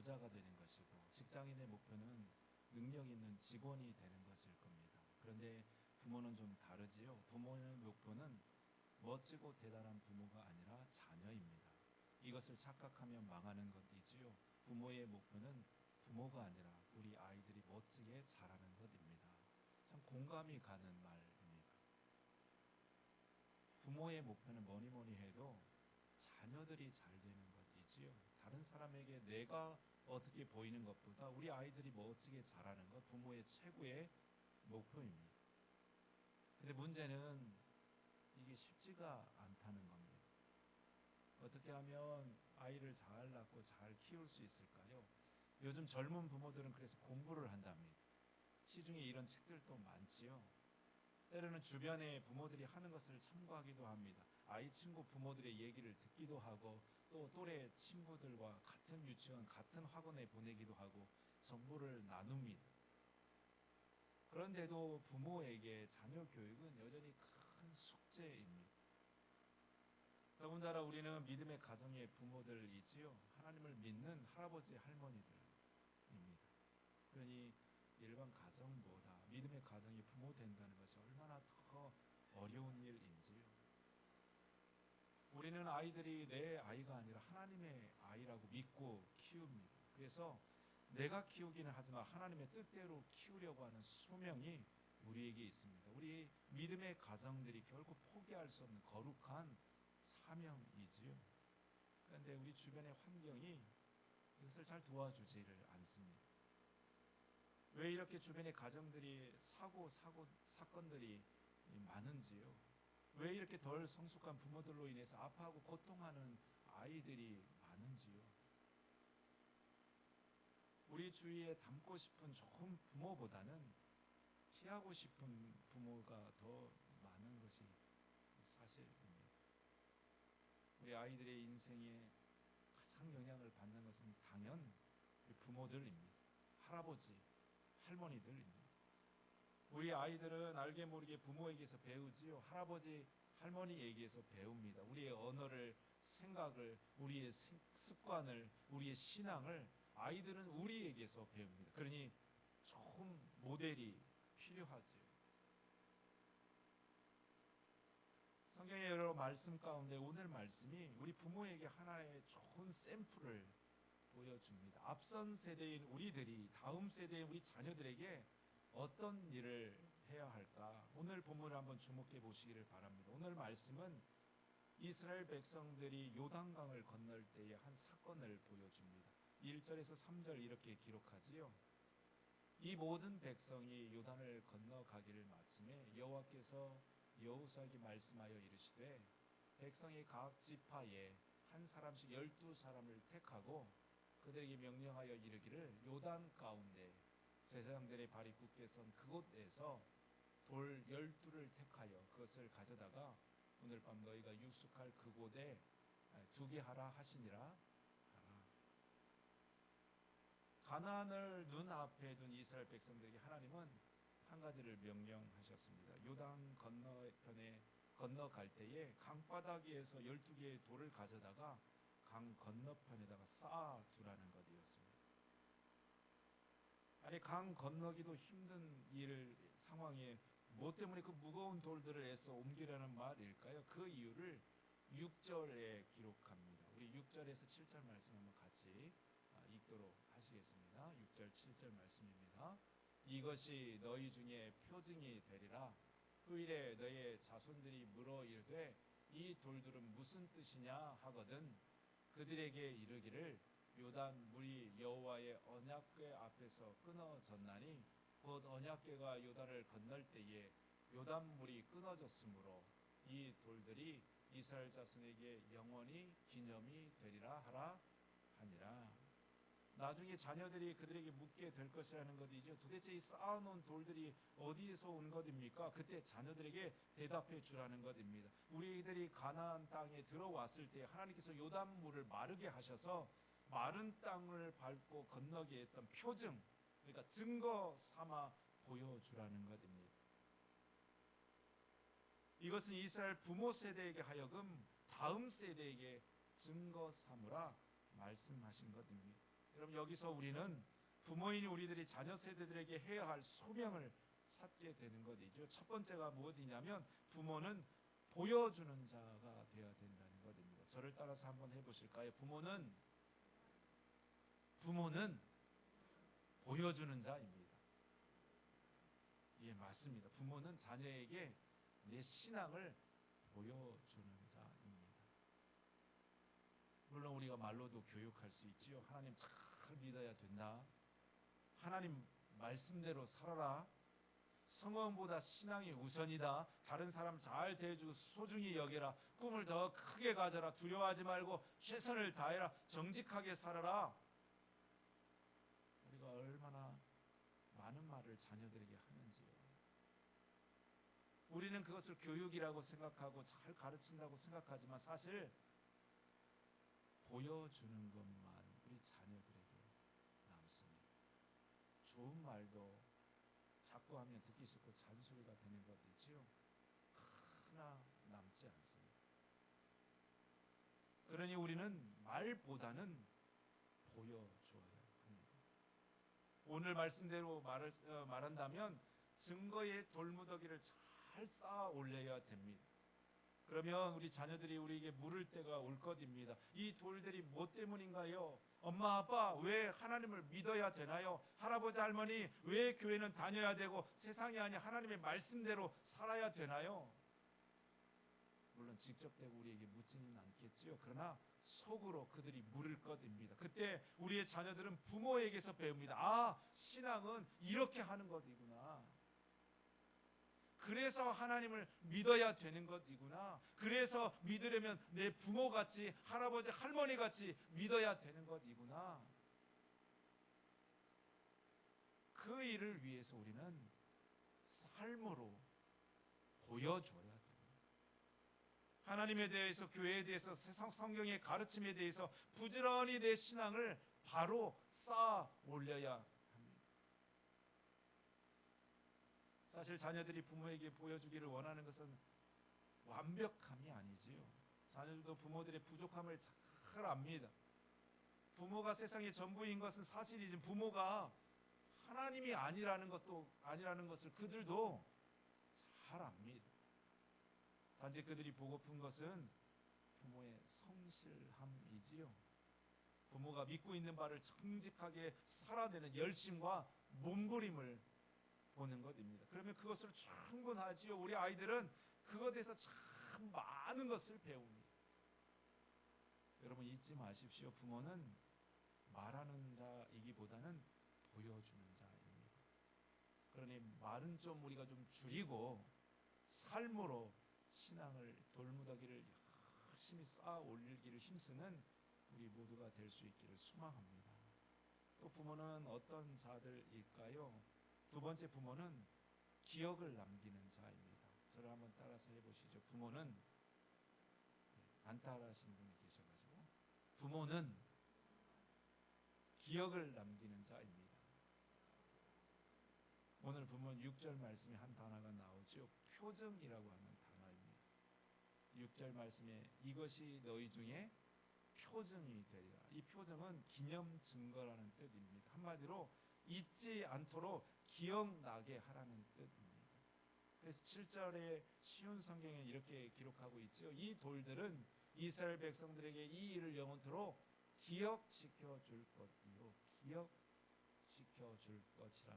부자가 되는 것이고, 직장인의 목표는 능력 있는 직원이 되는 것일 겁니다. 그런데 부모는 좀 다르지요. 부모의 목표는 멋지고 대단한 부모가 아니라 자녀입니다. 이것을 착각하면 망하는 것이지요. 부모의 목표는 부모가 아니라 우리 아이들이 멋지게 자라는 것입니다. 참 공감이 가는 말입니다. 부모의 목표는 뭐니 뭐니 해도 자녀들이 잘 되는 것이지요. 다른 사람에게 내가 어떻게 보이는 것보다 우리 아이들이 멋지게 자라는 것, 부모의 최고의 목표입니다. 근데 문제는 이게 쉽지가 않다는 겁니다. 어떻게 하면 아이를 잘 낳고 잘 키울 수 있을까요? 요즘 젊은 부모들은 그래서 공부를 한답니다. 시중에 이런 책들도 많지요. 때로는 주변에 부모들이 하는 것을 참고하기도 합니다. 아이 친구 부모들의 얘기를 듣기도 하고, 또 또래 친구들과 같은 유치원, 같은 학원에 보내기도 하고 정보를 나눕니다. 그런데도 부모에게 자녀 교육은 여전히 큰 숙제입니다. 더군다나 우리는 믿음의 가정의 부모들이지요. 하나님을 믿는 할아버지 할머니들입니다. 그러니 일반 가정보다 믿음의 가정이 부모 된다는 것이 얼마나 더 어려운 일인지요. 우리는 아이들이 내 아이가 아니라 하나님의 아이라고 믿고 키웁니다. 그래서 내가 키우기는 하지만 하나님의 뜻대로 키우려고 하는 소명이 우리에게 있습니다. 우리 믿음의 가정들이 결코 포기할 수 없는 거룩한 사명이지요. 그런데 우리 주변의 환경이 이것을 잘 도와주지를 않습니다. 왜 이렇게 주변의 가정들이 사건들이 많은지요? 왜 이렇게 덜 성숙한 부모들로 인해서 아파하고 고통하는 아이들이 많은지요? 우리 주위에 닮고 싶은 좋은 부모보다는 피하고 싶은 부모가 더 많은 것이 사실입니다. 우리 아이들의 인생에 가장 영향을 받는 것은 당연 부모들입니다. 할아버지, 할머니들입니다. 우리 아이들은 알게 모르게 부모에게서 배우지요. 할아버지, 할머니에게서 배웁니다. 우리의 언어를, 생각을, 우리의 습관을, 우리의 신앙을 아이들은 우리에게서 배웁니다. 그러니 좋은 모델이 필요하지요. 성경의 여러 말씀 가운데 오늘 말씀이 우리 부모에게 하나의 좋은 샘플을 보여줍니다. 앞선 세대인 우리들이 다음 세대의 우리 자녀들에게 어떤 일을 해야 할까? 오늘 본문을 한번 주목해 보시기를 바랍니다. 오늘 말씀은 이스라엘 백성들이 요단강을 건널 때의 한 사건을 보여줍니다. 1절에서 3절 이렇게 기록하지요. 이 모든 백성이 요단을 건너가기를 마침에 여호와께서 여호수아에게 말씀하여 이르시되 백성이 각 지파에 한 사람씩 12사람을 택하고 그들에게 명령하여 이르기를 요단 가운데 제사장들의 발이 굳게 선 그곳에서 돌 12를 택하여 그것을 가져다가 오늘 밤 너희가 유숙할 그곳에 두게 하라 하시니라 하라. 가나안을 눈앞에 둔 이스라엘 백성들에게 하나님은 한 가지를 명령하셨습니다. 요단 건너편에 건너갈 때에 강바닥에서 12개의 돌을 가져다가 강 건너편에다가 쌓아두라는 것이었습니다. 아니 강 건너기도 힘든 상황에 뭐 때문에 그 무거운 돌들을 애써 옮기려는 말일까요? 그 이유를 6절에 기록합니다. 우리 6절에서 7절 말씀 한번 같이 읽도록 하시겠습니다. 6절 7절 말씀입니다. 이것이 너희 중에 표징이 되리라. 후일에 너의 자손들이 물어 이르되 이 돌들은 무슨 뜻이냐 하거든 그들에게 이르기를 요단 물이 여호와의 언약궤 앞에서 끊어졌나니 곧 언약궤가 요단을 건널 때에 요단 물이 끊어졌으므로 이 돌들이 이스라엘 자손에게 영원히 기념이 되리라 하라 하니라. 나중에 자녀들이 그들에게 묻게 될 것이라는 것이죠. 도대체 이 쌓아놓은 돌들이 어디에서 온 것입니까? 그때 자녀들에게 대답해 주라는 것입니다. 우리들이 가나안 땅에 들어왔을 때 하나님께서 요단물을 마르게 하셔서 마른 땅을 밟고 건너게 했던 표징, 그러니까 증거 삼아 보여주라는 것입니다. 이것은 이스라엘 부모 세대에게 하여금 다음 세대에게 증거 삼으라 말씀하신 것입니다. 여러분, 여기서 우리는 부모인 우리들이 자녀 세대들에게 해야 할 소명을 찾게 되는 것이죠. 첫 번째가 무엇이냐면 부모는 보여주는 자가 되어야 된다는 것입니다. 저를 따라서 한번 해보실까요? 부모는 보여주는 자입니다. 예, 맞습니다. 부모는 자녀에게 내 신앙을 보여주는 자입니다. 물론 우리가 말로도 교육할 수 있지요. 하나님 잘 믿어야 된다. 하나님 말씀대로 살아라. 성공보다 신앙이 우선이다. 다른 사람 잘 대해주고 소중히 여겨라. 꿈을 더 크게 가져라. 두려워하지 말고 최선을 다해라. 정직하게 살아라. 우리가 얼마나 많은 말을 자녀들에게 하는지요. 우리는 그것을 교육이라고 생각하고 잘 가르친다고 생각하지만 사실 보여주는 것만 우리 자녀들에게 남습니다. 좋은 말도 자꾸 하면 듣기 싫고 잔소리가 되는 것이지요. 하나 남지 않습니다. 그러니 우리는 말보다는 보여줘야 합니다. 오늘 말씀대로 말한다면 증거의 돌무더기를 잘 쌓아 올려야 됩니다. 그러면 우리 자녀들이 우리에게 물을 때가 올 것입니다. 이 돌들이 뭐 때문인가요? 엄마 아빠 왜 하나님을 믿어야 되나요? 할아버지 할머니 왜 교회는 다녀야 되고 세상이 아닌 하나님의 말씀대로 살아야 되나요? 물론 직접되고 우리에게 묻지는 않겠지요. 그러나 속으로 그들이 물을 것입니다. 그때 우리의 자녀들은 부모에게서 배웁니다. 아, 신앙은 이렇게 하는 것이구나. 그래서 하나님을 믿어야 되는 것이구나. 그래서 믿으려면 내 부모같이 할아버지 할머니같이 믿어야 되는 것이구나. 그 일을 위해서 우리는 삶으로 보여줘야 됩니다. 하나님에 대해서, 교회에 대해서, 세상 성경의 가르침에 대해서 부지런히 내 신앙을 바로 쌓아 올려야 합니다. 사실 자녀들이 부모에게 보여주기를 원하는 것은 완벽함이 아니지요. 자녀들도 부모들의 부족함을 잘 압니다. 부모가 세상의 전부인 것은 사실이지만 부모가 하나님이 아니라는 것을 그들도 잘 압니다. 단지 그들이 보고픈 것은 부모의 성실함이지요. 부모가 믿고 있는 바를 정직하게 살아내는 열심과 몸부림을 보는 것입니다. 그러면 그것을 충분하지요. 우리 아이들은 그것에서 참 많은 것을 배웁니다. 여러분 잊지 마십시오. 부모는 말하는 자이기보다는 보여주는 자입니다. 그러니 말은 좀 우리가 좀 줄이고 삶으로 신앙을 돌무더기를 열심히 쌓아 올리기를 힘쓰는 우리 모두가 될 수 있기를 소망합니다. 또 부모는 어떤 자들일까요? 두 번째, 부모는 기억을 남기는 자입니다. 저를 한번 따라서 해보시죠. 부모는, 안 따라하시는 분이 계셔가지고, 부모는 기억을 남기는 자입니다. 오늘 보면 6절 말씀에 한 단어가 나오죠. 표정이라고 하는 단어입니다. 6절 말씀에 이것이 너희 중에 표정이 되리라. 이 표정은 기념 증거라는 뜻입니다. 한마디로 잊지 않도록 기억나게 하라는 뜻입니다. 그래서 7절에 쉬운 성경에 이렇게 기록하고 있죠. 이 돌들은 이스라엘 백성들에게 이 일을 영원토록 기억시켜 줄 것이요, 기억시켜 줄 것이라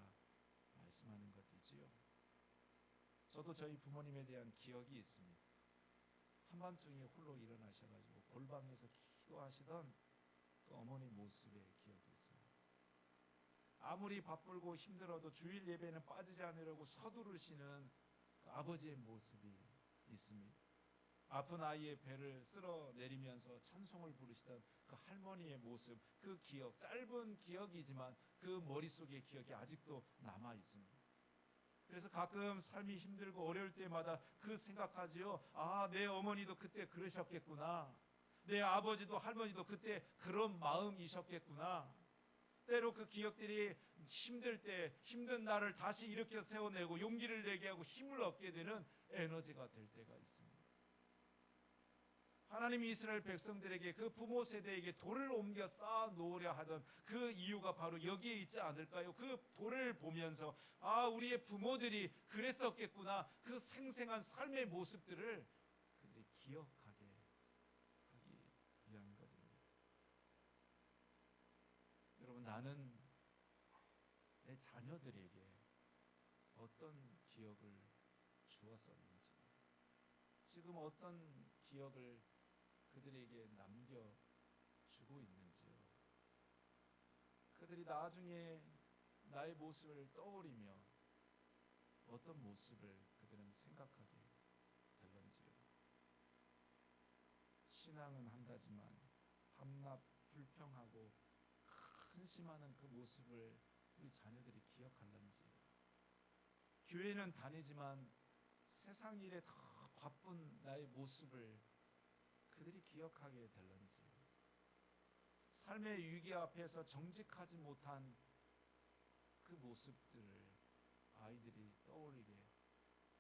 말씀하는 것이지요. 저도 저희 부모님에 대한 기억이 있습니다. 한밤중에 홀로 일어나셔가지고 골방에서 기도하시던 그 어머니 모습의 기억이 있습니다. 아무리 바쁘고 힘들어도 주일 예배는 빠지지 않으려고 서두르시는 그 아버지의 모습이 있습니다. 아픈 아이의 배를 쓸어 내리면서 찬송을 부르시던 그 할머니의 모습, 그 기억, 짧은 기억이지만 그 머릿속의 기억이 아직도 남아 있습니다. 그래서 가끔 삶이 힘들고 어려울 때마다 그 생각하지요. 아, 내 어머니도 그때 그러셨겠구나. 내 아버지도 할머니도 그때 그런 마음이셨겠구나. 때로 그 기억들이 힘들 때, 힘든 나를 다시 일으켜 세워내고 용기를 내게 하고 힘을 얻게 되는 에너지가 될 때가 있습니다. 하나님이 이스라엘 백성들에게 그 부모 세대에게 돌을 옮겨 쌓아 놓으려 하던 그 이유가 바로 여기에 있지 않을까요? 그 돌을 보면서 우리의 부모들이 그랬었겠구나. 그 생생한 삶의 모습들을 그들이 기억하게 하기 위한 것입니다. 여러분, 나는 내 자녀들에게 어떤 기억을 주었었는지, 지금 어떤 기억을 그들에게 남겨주고 있는지요. 그들이 나중에 나의 모습을 떠올리며 어떤 모습을 그들은 생각하게 될런지요. 신앙은 한다지만 밤낮 불평하고 근심하는 그 모습을 우리 자녀들이 기억할런지, 교회는 다니지만 세상 일에 더 바쁜 나의 모습을 그들이 기억하게 될런지, 삶의 위기 앞에서 정직하지 못한 그 모습들을 아이들이 떠올리게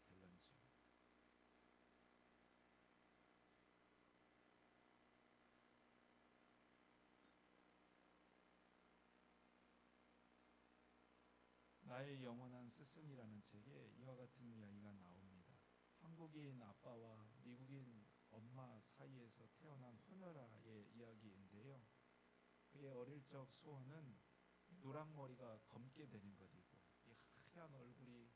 될런지. 나의 영원한 스승이라는 책에 이와 같은 이야기가 나옵니다. 한국인 아빠와 미국인 엄마 사이에서 태어난 호녀라의 이야기인데요. 그의 어릴 적 소원은 노랑머리가 검게 되는 것이고 이 하얀 얼굴이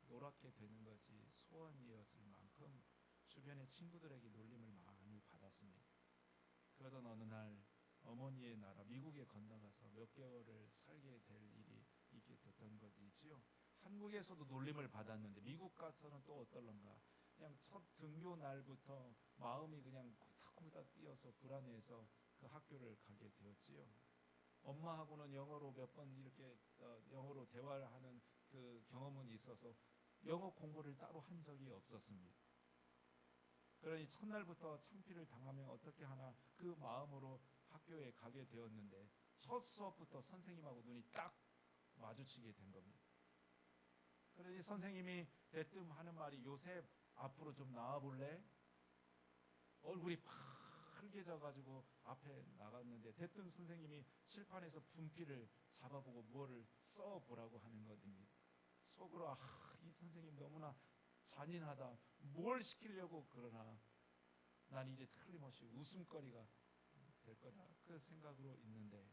노랗게 되는 것이 소원이었을 만큼 주변의 친구들에게 놀림을 많이 받았습니다. 그러던 어느 날 어머니의 나라 미국에 건너가서 몇 개월을 살게 될 일이 있게 됐던 것이지요. 한국에서도 놀림을 받았는데 미국 가서는 또 어떨런가, 그냥 첫 등교 날부터 마음이 그냥 콩닥콩닥 뛰어서 불안해서 그 학교를 가게 되었지요. 엄마하고는 영어로 몇 번 이렇게 영어로 대화를 하는 그 경험은 있어서 영어 공부를 따로 한 적이 없었습니다. 그러니 첫날부터 창피를 당하면 어떻게 하나 그 마음으로 학교에 가게 되었는데 첫 수업부터 선생님하고 눈이 딱 마주치게 된 겁니다. 그러니 선생님이 대뜸 하는 말이, 요셉 앞으로 좀 나와볼래? 얼굴이 빨개져가지고 앞에 나갔는데 대뜸 선생님이 칠판에서 분필을 잡아보고 뭐를 써보라고 하는 것입니다. 속으로 이 선생님 너무나 잔인하다, 뭘 시키려고 그러나 난 이제 틀림없이 웃음거리가 될 거다, 그 생각으로 있는데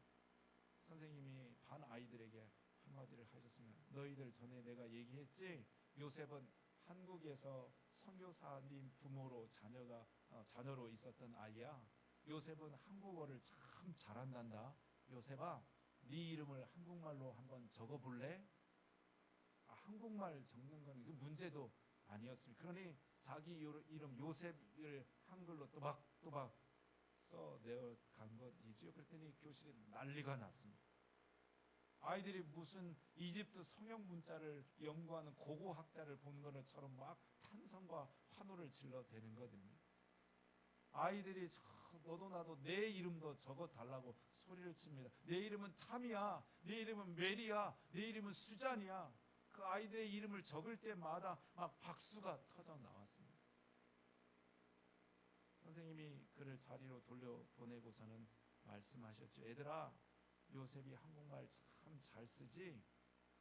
선생님이 반 아이들에게 한마디를 하셨으면, 너희들 전에 내가 얘기했지? 요셉은 한국에서 선교사님 부모로 자녀로 있었던 아이야. 요셉은 한국어를 참 잘한단다. 요셉아, 네 이름을 한국말로 한번 적어볼래? 한국말 적는 건 그 문제도 아니었습니다. 그러니 자기 이름 요셉을 한글로 또박또박 써내어 간 것이지요. 그랬더니 교실에 난리가 났습니다. 아이들이 무슨 이집트 성형 문자를 연구하는 고고학자를 본 것처럼 막 탄성과 환호를 질러대는 것입니다. 아이들이 너도 나도 내 이름도 적어달라고 소리를 칩니다. 내 이름은 탐이야, 내 이름은 메리야, 내 이름은 수잔이야. 그 아이들의 이름을 적을 때마다 막 박수가 터져 나왔습니다. 선생님이 그를 자리로 돌려보내고서는 말씀하셨죠. 얘들아, 요셉이 한국말 참 잘 쓰지?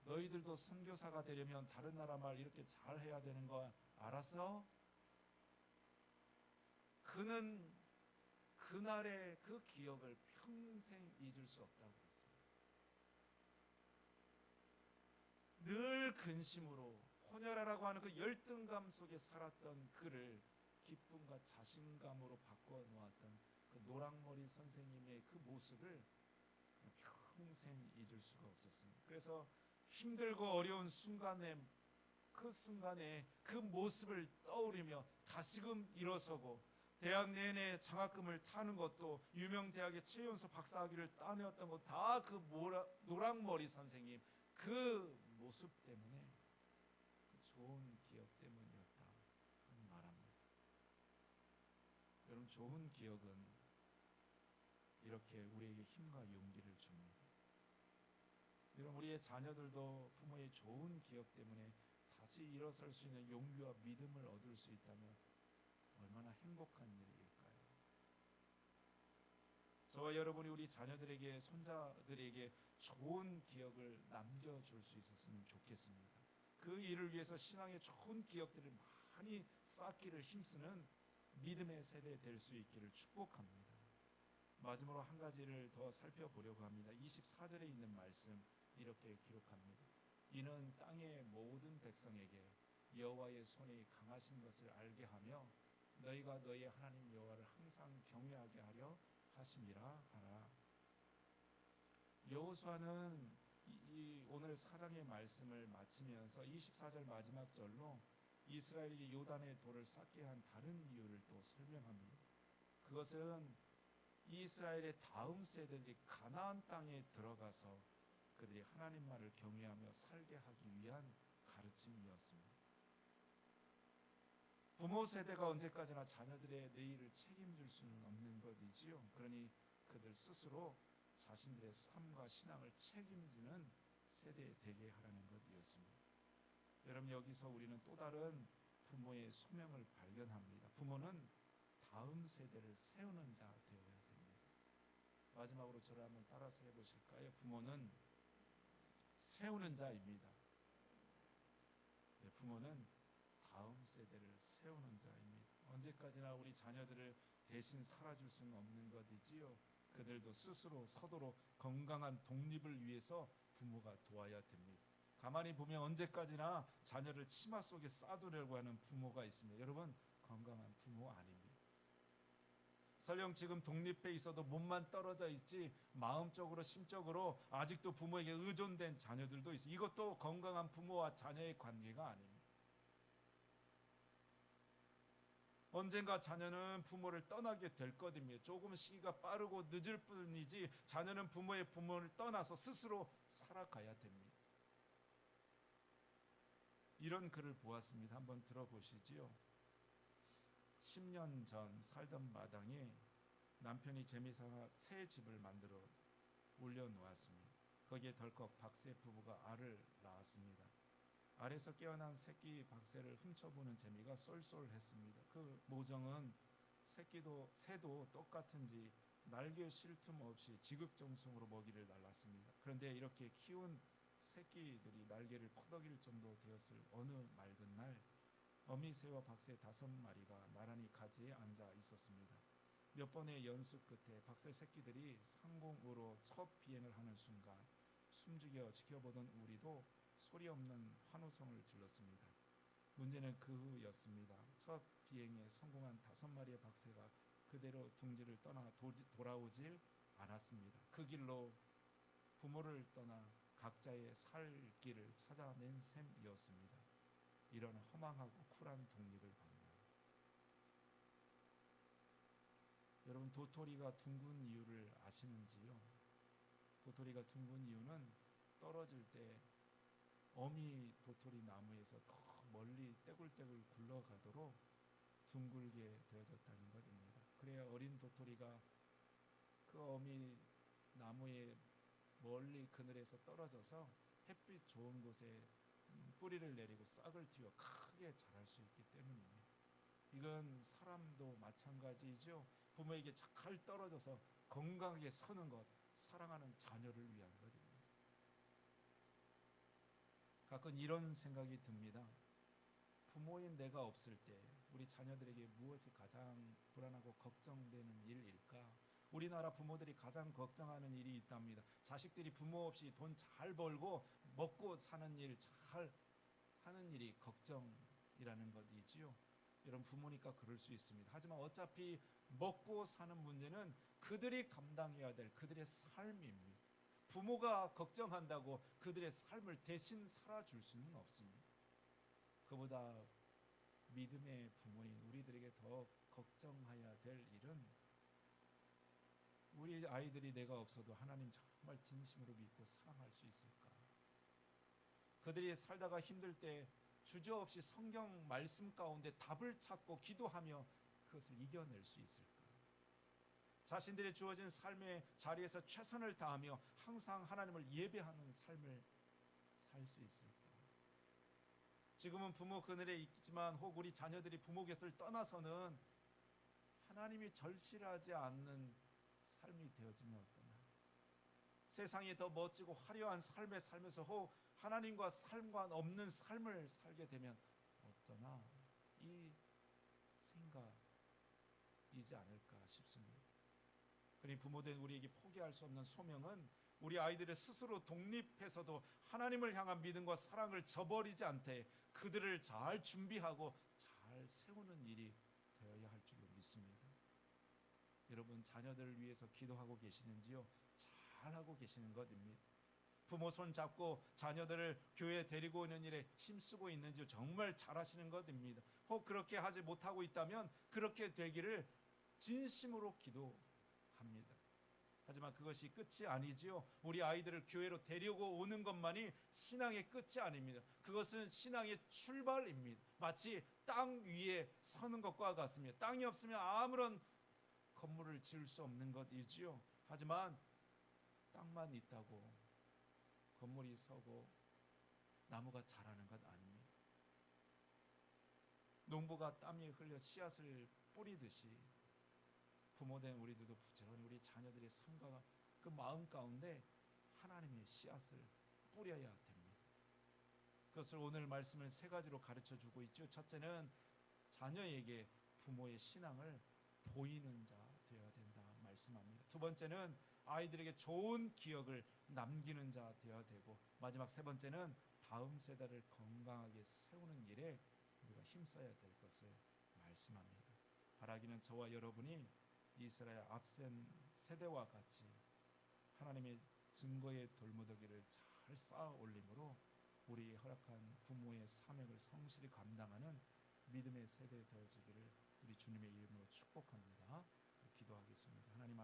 너희들도 선교사가 되려면 다른 나라 말 이렇게 잘 해야 되는 거 알았어? 그는 그날의 그 기억을 평생 잊을 수 없다고 했습니다. 늘 근심으로 호녀라라고 하는 그 열등감 속에 살았던 그를 기쁨과 자신감으로 바꿔 놓았던 그 노랑머리 선생님의 그 모습을 평생 잊을 수가 없었습니다. 그래서 힘들고 어려운 순간에 그 모습을 떠올리며 다시금 일어서고, 대학 내내 장학금을 타는 것도, 유명 대학의 최연소 박사학위를 따내었던 것 다 그 노랑머리 선생님 그 모습 때문에, 그 좋은 기억 때문이었다 하는 말합니다. 여러분, 좋은 기억은 이렇게 우리에게 힘과 용기를 줍니다. 여러분, 우리의 자녀들도 부모의 좋은 기억 때문에 다시 일어설 수 있는 용기와 믿음을 얻을 수 있다면 얼마나 행복한 일일까요? 저와 여러분이 우리 자녀들에게, 손자들에게 좋은 기억을 남겨줄 수 있었으면 좋겠습니다. 그 일을 위해서 신앙의 좋은 기억들을 많이 쌓기를 힘쓰는 믿음의 세대 될 수 있기를 축복합니다. 마지막으로 한 가지를 더 살펴보려고 합니다. 24절에 있는 말씀 이렇게 기록합니다. 이는 땅의 모든 백성에게 여호와의 손이 강하신 것을 알게 하며 너희가 너희 하나님 여호와를 항상 경외하게 하려 하심이라 하라. 여호수아는 오늘 4장의 말씀을 마치면서 24절 마지막 절로 이스라엘이 요단의 돌을 쌓게 한 다른 이유를 또 설명합니다. 그것은 이스라엘의 다음 세대들이 가나안 땅에 들어가서 그들이 하나님 말을 경외하며 살게 하기 위한 가르침이었습니다. 부모 세대가 언제까지나 자녀들의 내일을 책임질 수는 없는 것이지요. 그러니 그들 스스로 자신들의 삶과 신앙을 책임지는 세대 되게 하라는 것이었습니다. 여러분, 여기서 우리는 또 다른 부모의 소명을 발견합니다. 부모는 다음 세대를 세우는 자 되어야 됩니다. 마지막으로 저를 한번 따라서 해보실까요? 부모는 세우는 자입니다. 네, 부모는 다음 세대를 세우는 자입니다. 언제까지나 우리 자녀들을 대신 살아줄 수는 없는 것이지요. 그들도 스스로 서도록 건강한 독립을 위해서 부모가 도와야 됩니다. 가만히 보면 언제까지나 자녀를 치마 속에 싸두려고 하는 부모가 있습니다. 여러분, 건강한 부모 아닙니다. 설령 지금 독립해 있어도 몸만 떨어져 있지 마음적으로 심적으로 아직도 부모에게 의존된 자녀들도 있어요. 이것도 건강한 부모와 자녀의 관계가 아닙니다. 언젠가 자녀는 부모를 떠나게 될 것입니다. 조금 시기가 빠르고 늦을 뿐이지 자녀는 부모를 떠나서 스스로 살아가야 됩니다. 이런 글을 보았습니다. 한번 들어보시지요. 10년 전 살던 마당에 남편이 재미삼아 새 집을 만들어 올려놓았습니다. 거기에 덜컥 박새 부부가 알을 낳았습니다. 알에서 깨어난 새끼 박새를 훔쳐보는 재미가 쏠쏠했습니다. 그 모정은 새도 똑같은지 날개 쉴 틈 없이 지극정성으로 먹이를 날랐습니다. 그런데 이렇게 키운 새끼들이 날개를 퍼덕일 정도 되었을 어느 맑은 날 어미새와 박새 5마리가 나란히 가지에 앉아 있었습니다. 몇 번의 연습 끝에 박새 새끼들이 상공으로 첫 비행을 하는 순간 숨죽여 지켜보던 우리도 소리 없는 환호성을 질렀습니다. 문제는 그 후였습니다. 첫 비행에 성공한 5마리의 박새가 그대로 둥지를 떠나 돌아오질 않았습니다. 그 길로 부모를 떠나 각자의 살 길을 찾아낸 셈이었습니다. 이런 허망하고 쿨한 독립을 방문. 여러분, 도토리가 둥근 이유를 아시는지요? 도토리가 둥근 이유는 떨어질 때 어미 도토리 나무에서 더 멀리 떼굴떼굴 굴러가도록 둥글게 되어졌다는 것입니다. 그래야 어린 도토리가 그 어미 나무의 멀리 그늘에서 떨어져서 햇빛 좋은 곳에 뿌리를 내리고 싹을 틔워 크게 자랄 수 있기 때문입니다. 이건 사람도 마찬가지이죠. 부모에게 잘 떨어져서 건강하게 서는 것, 사랑하는 자녀를 위한 것입니다. 가끔 이런 생각이 듭니다. 부모인 내가 없을 때 우리 자녀들에게 무엇이 가장 불안하고 걱정되는 일일까? 우리나라 부모들이 가장 걱정하는 일이 있답니다. 자식들이 부모 없이 돈 잘 벌고 먹고 사는 일 잘 하는 일이 걱정이라는 것이지요. 여러분, 부모니까 그럴 수 있습니다. 하지만 어차피 먹고 사는 문제는 그들이 감당해야 될 그들의 삶입니다. 부모가 걱정한다고 그들의 삶을 대신 살아줄 수는 없습니다. 그보다 믿음의 부모인 우리들에게 더 걱정해야 될 일은 우리 아이들이 내가 없어도 하나님 정말 진심으로 믿고 사랑할 수 있을까? 그들이 살다가 힘들 때 주저없이 성경 말씀 가운데 답을 찾고 기도하며 그것을 이겨낼 수 있을까? 자신들의 주어진 삶의 자리에서 최선을 다하며 항상 하나님을 예배하는 삶을 살 수 있을까? 지금은 부모 그늘에 있지만 혹 우리 자녀들이 부모 곁을 떠나서는 하나님이 절실하지 않는 삶이 되어지면 어떠나, 세상이 더 멋지고 화려한 삶을 살면서 혹 하나님과 상관없는 삶을 살게 되면 어쩌나, 이 생각이지 않을까 싶습니다. 그러니 부모된 우리에게 포기할 수 없는 소명은 우리 아이들을 스스로 독립해서도 하나님을 향한 믿음과 사랑을 저버리지 않되 그들을 잘 준비하고 잘 세우는 일이 되어야 할 줄로 믿습니다. 여러분, 자녀들을 위해서 기도하고 계시는지요? 잘하고 계시는 것입니다. 부모 손 잡고 자녀들을 교회에 데리고 오는 일에 힘쓰고 있는지 정말 잘하시는 것입니다. 혹 그렇게 하지 못하고 있다면 그렇게 되기를 진심으로 기도합니다. 하지만 그것이 끝이 아니지요. 우리 아이들을 교회로 데리고 오는 것만이 신앙의 끝이 아닙니다. 그것은 신앙의 출발입니다. 마치 땅 위에 서는 것과 같습니다. 땅이 없으면 아무런 건물을 지을 수 없는 것이지요. 하지만 땅만 있다고 건물이 서고 나무가 자라는 것 아닙니다. 농부가 땀이 흘려 씨앗을 뿌리듯이 부모된 우리들도 부지런히 우리 자녀들의 삶과 그 마음 가운데 하나님의 씨앗을 뿌려야 됩니다. 그것을 오늘 말씀을 세 가지로 가르쳐 주고 있죠. 첫째는 자녀에게 부모의 신앙을 보이는 자 되어야 된다 말씀합니다. 두 번째는 아이들에게 좋은 기억을 남기는 자 되어야 되고, 마지막 세 번째는 다음 세대를 건강하게 세우는 일에 우리가 힘써야 될 것을 말씀합니다. 바라기는 저와 여러분이 이스라엘 앞선 세대와 같이 하나님의 증거의 돌무더기를 잘 쌓아 올림으로 우리 허락한 부모의 사명을 성실히 감당하는 믿음의 세대 되어지기를 우리 주님의 이름으로 축복합니다. 기도하겠습니다. 하나님